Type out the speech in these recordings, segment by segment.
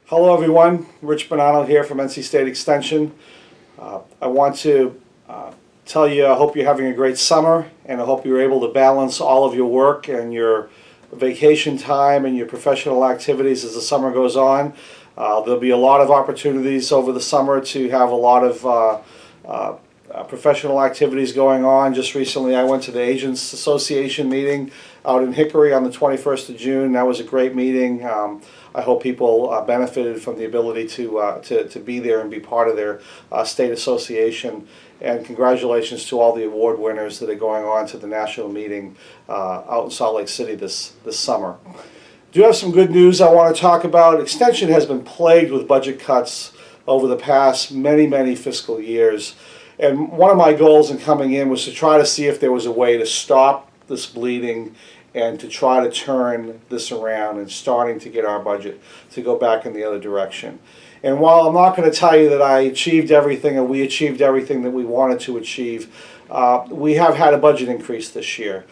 Hello everyone, Rich Bonanno here from NC State Extension. I want to tell you I hope you're having a great summer, and I hope you're able to balance all of your work and your vacation time and your professional activities as the summer goes on. There'll be a lot of opportunities over the summer to have a lot of professional activities going on. Just recently I went to the Agents Association meeting out in Hickory on the 21st of June. That was a great meeting. I hope people benefited from the ability to be there and be part of their state association. And congratulations to all the award winners that are going on to the national meeting out in Salt Lake City this summer. Do have some good news I want to talk about. Extension has been plagued with budget cuts over the past many fiscal years. And one of my goals in coming in was to try to see if there was a way to stop this bleeding and to try to turn this around and starting to get our budget to go back in the other direction. And while I'm not going to tell you that I achieved everything or we achieved everything that we wanted to achieve, we have had a budget increase this year.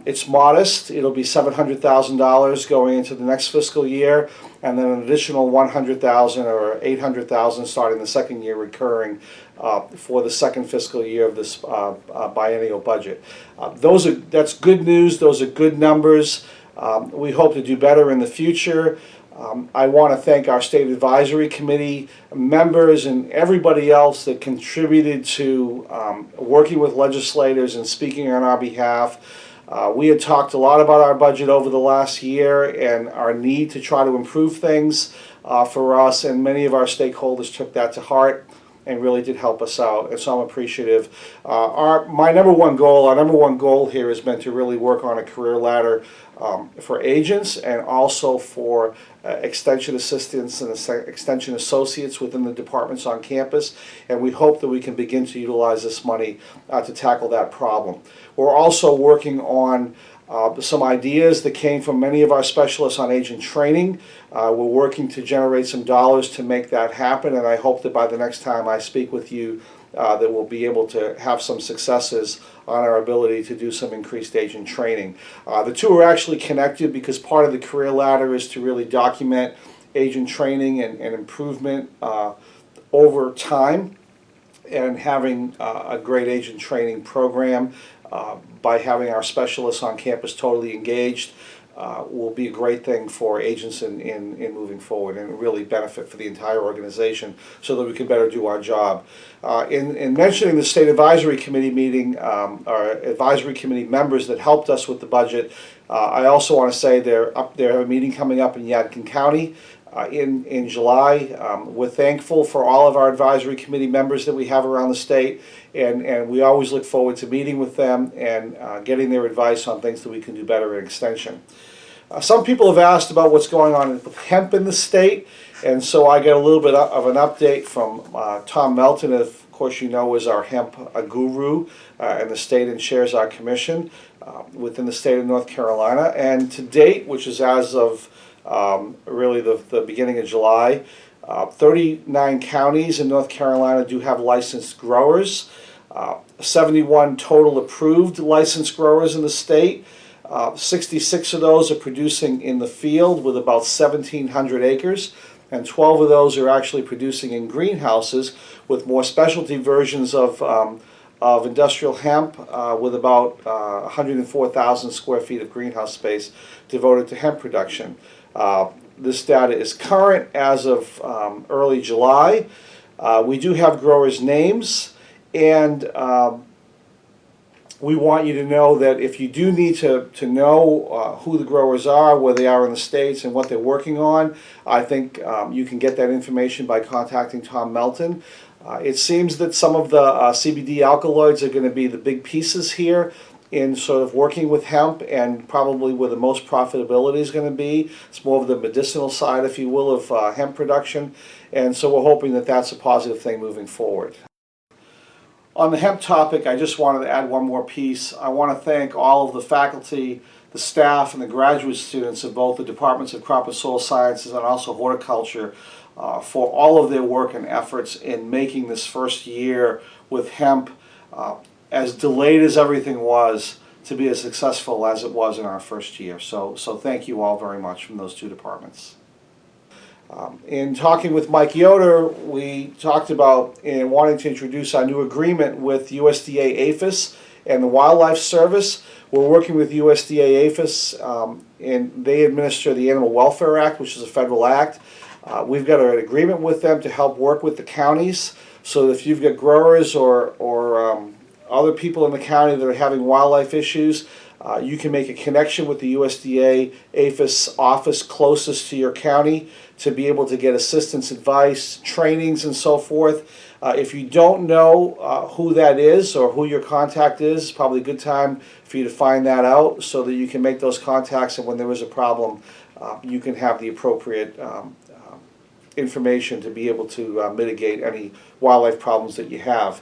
It's modest. It'll be $700,000 going into the next fiscal year, and then an additional $100,000 or $800,000 starting the second year recurring for the second fiscal year of this biennial budget. That's good news. Those are good numbers. We hope to do better in the future. I want to thank our State Advisory Committee members and everybody else that contributed to working with legislators and speaking on our behalf. We had talked a lot about our budget over the last year and our need to try to improve things for us, and many of our stakeholders took that to heart and really did help us out, and so I'm appreciative. My number one goal here has been to really work on a career ladder for agents and also for extension assistants and extension associates within the departments on campus, and we hope that we can begin to utilize this money to tackle that problem. We're also working on some ideas that came from many of our specialists on agent training. We're working to generate some dollars to make that happen, and I hope that by the next time I speak with you that we'll be able to have some successes on our ability to do some increased agent training. The two are actually connected because part of the career ladder is to really document agent training and improvement over time, and having a great agent training program by having our specialists on campus totally engaged will be a great thing for agents in moving forward, and really benefit for the entire organization so that we can better do our job. In mentioning the State Advisory Committee meeting, our advisory committee members that helped us with the budget, I also want to say they have a meeting coming up in Yadkin County in July. We're thankful for all of our advisory committee members that we have around the state, and we always look forward to meeting with them and getting their advice on things that we can do better in extension. Some people have asked about what's going on with hemp in the state, and so I get a little bit of an update from Tom Melton, of course you know is our hemp guru in the state and chairs our commission within the state of North Carolina. And to date, which is as of really the beginning of July, 39 counties in North Carolina do have licensed growers. 71 total approved licensed growers in the state. 66 of those are producing in the field with about 1,700 acres, and 12 of those are actually producing in greenhouses with more specialty versions of industrial hemp with about 104,000 square feet of greenhouse space devoted to hemp production. This data is current as of early July. We do have growers' names, and we want you to know that if you do need to know who the growers are, where they are in the states, and what they're working on, I think you can get that information by contacting Tom Melton. It seems that some of the CBD alkaloids are going to be the big pieces here in sort of working with hemp, and probably where the most profitability is going to be. It's more of the medicinal side, if you will, of hemp production, and so we're hoping that that's a positive thing moving forward. On the hemp topic, I just wanted to add one more piece. I want to thank all of the faculty, the staff, and the graduate students of both the Departments of Crop and Soil Sciences and also Horticulture for all of their work and efforts in making this first year with hemp, as delayed as everything was, to be as successful as it was in our first year. So thank you all very much from those two departments. In talking with Mike Yoder, we talked about wanting to introduce our new agreement with USDA APHIS and the Wildlife Service. We're working with USDA APHIS, and they administer the Animal Welfare Act, which is a federal act. We've got an agreement with them to help work with the counties, so that if you've got growers or other people in the county that are having wildlife issues, you can make a connection with the USDA APHIS office closest to your county to be able to get assistance, advice, trainings, and so forth. If you don't know who that is or who your contact is, it's probably a good time for you to find that out so that you can make those contacts, and when there is a problem, you can have the appropriate information to be able to mitigate any wildlife problems that you have.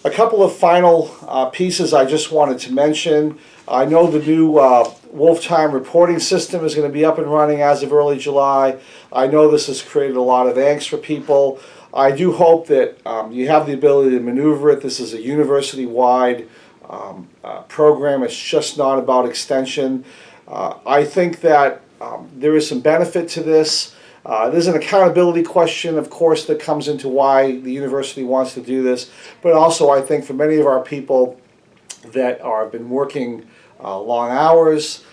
A couple of final pieces I just wanted to mention. I know the new Wolftime reporting system is going to be up and running as of early July. I know this has created a lot of angst for people. I do hope that you have the ability to maneuver it. This is a university-wide program. It's just not about extension. I think that there is some benefit to this. There's an accountability question, of course, that comes into why the university wants to do this, but also I think for many of our people that have been working long hours,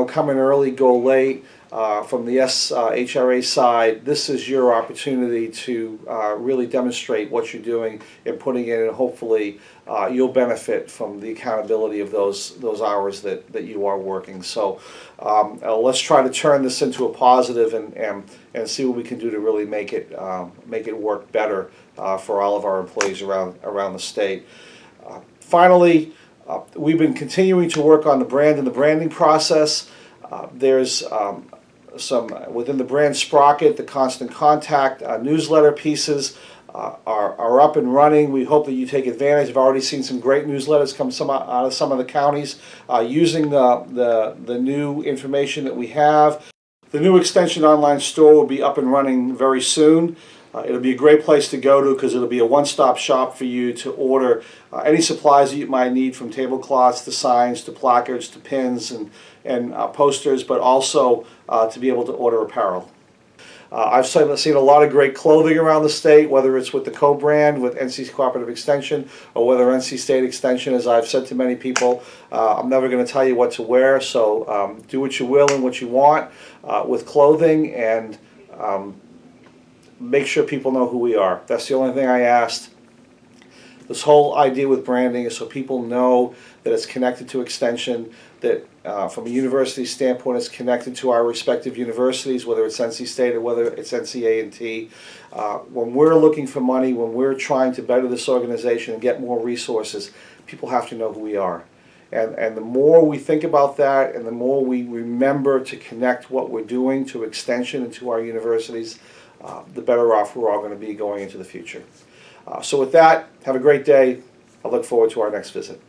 come in early, go late, from the SHRA side, this is your opportunity to really demonstrate what you're doing and putting in, and hopefully you'll benefit from the accountability of those hours that you are working. So let's try to turn this into a positive and see what we can do to really make it work better for all of our employees around the state. Finally, we've been continuing to work on the brand and the branding process. There's some within the brand sprocket, the Constant Contact newsletter pieces are up and running. We hope that you take advantage. I've already seen some great newsletters come out of some of the counties using the new information that we have. The new Extension online store will be up and running very soon. It'll be a great place to go to because it'll be a one-stop shop for you to order any supplies that you might need, from tablecloths to signs to placards to pins and posters, but also to be able to order apparel. I've seen a lot of great clothing around the state, whether it's with the co-brand with NC Cooperative Extension or whether NC State Extension. As I've said to many people, I'm never going to tell you what to wear, so do what you will and what you want with clothing, and make sure people know who we are. That's the only thing I asked. This whole idea with branding is so people know that it's connected to Extension, that from a university standpoint it's connected to our respective universities, whether it's NC State or whether it's NC A&T. When we're looking for money, when we're trying to better this organization and get more resources, people have to know who we are. And the more we think about that and the more we remember to connect what we're doing to Extension and to our universities, the better off we're all going to be going into the future. So with that, have a great day. I look forward to our next visit.